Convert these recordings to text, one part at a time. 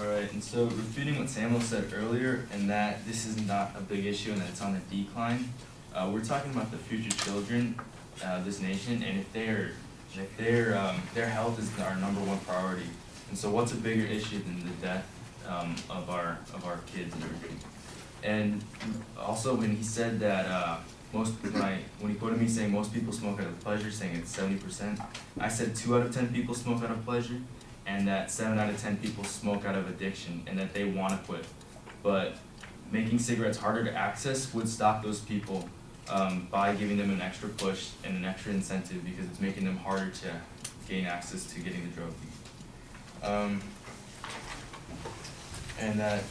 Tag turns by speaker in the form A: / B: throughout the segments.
A: Alright, and so refuting what Samuel said earlier, and that this is not a big issue and that it's on the decline, we're talking about the future children of this nation, and if their health is our number one priority. And so what's a bigger issue than the death of our kids and everything? And also when he said that when he quoted me saying most people smoke out of pleasure, saying it's 70%, I said 2 out of 10 people smoke out of pleasure, and that 7 out of 10 people smoke out of addiction, and that they want to quit. But making cigarettes harder to access would stop those people by giving them an extra push and an extra incentive, because it's making them harder to gain access to getting the drug. And that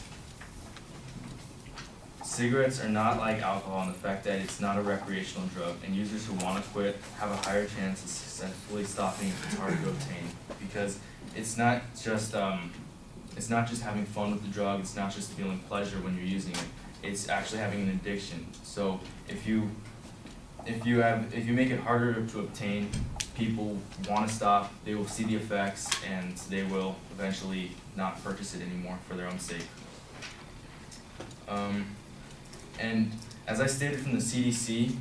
A: cigarettes are not like alcohol in the fact that it's not a recreational drug, and users who want to quit have a higher chance of successfully stopping if it's hard to obtain, because it's not just having fun with the drug, it's not just feeling pleasure when you're using it, it's actually having an addiction. So if you make it harder to obtain, people want to stop, they will see the effects, and they will eventually not purchase it anymore for their own sake. And as I stated from the CDC,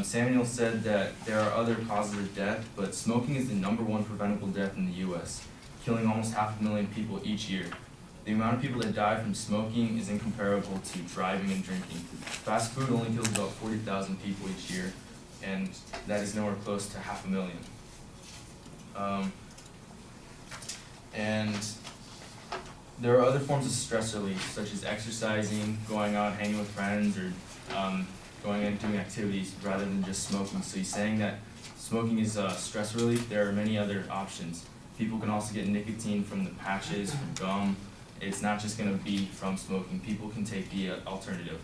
A: Samuel said that there are other causes of death, but smoking is the #1 preventable death in the U.S., killing almost 500,000 people each year. The amount of people that die from smoking is incomparable to driving and drinking. Fast food only kills about 40,000 people each year, and that is nowhere close to 500,000. And there are other forms of stress relief, such as exercising, going out, hanging with friends, or going and doing activities rather than just smoking. So he's saying that smoking is stress relief. There are many other options. People can also get nicotine from the patches, from gum. It's not just going to be from smoking. People can take the alternative.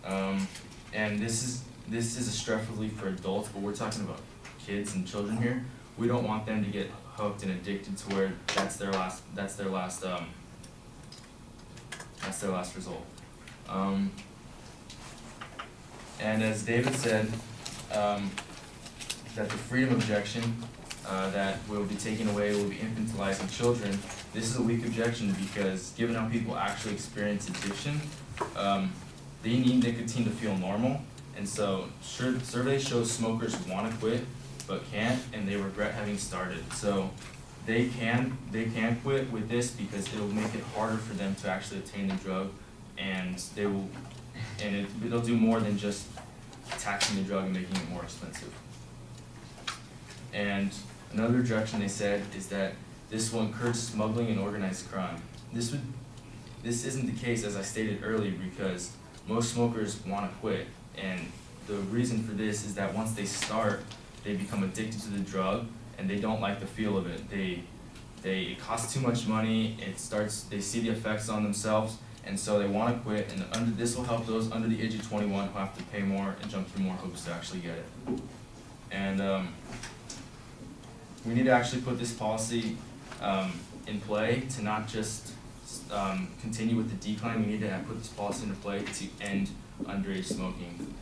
A: And this is a stress relief for adults, but we're talking about kids and children here. We don't want them to get hooked and addicted to where that's their last result. And as David said, that the freedom objection that will be taken away will be infantilizing children. This is a weak objection because given how people actually experience addiction, they need nicotine to feel normal. And so surveys show smokers want to quit but can't, and they regret having started. So they can quit with this because it will make it harder for them to actually obtain the drug, and it'll do more than just taxing the drug and making it more expensive. And another objection they said is that this will encourage smuggling and organized crime. This isn't the case, as I stated earlier, because most smokers want to quit, and the reason for this is that once they start, they become addicted to the drug, and they don't like the feel of it. It costs too much money. They see the effects on themselves, and so they want to quit. And this will help those under the age of 21 who have to pay more and jump through more hoops to actually get it. And we need to actually put this policy in play to not just continue with the decline. We need to put this policy into play to end underage smoking.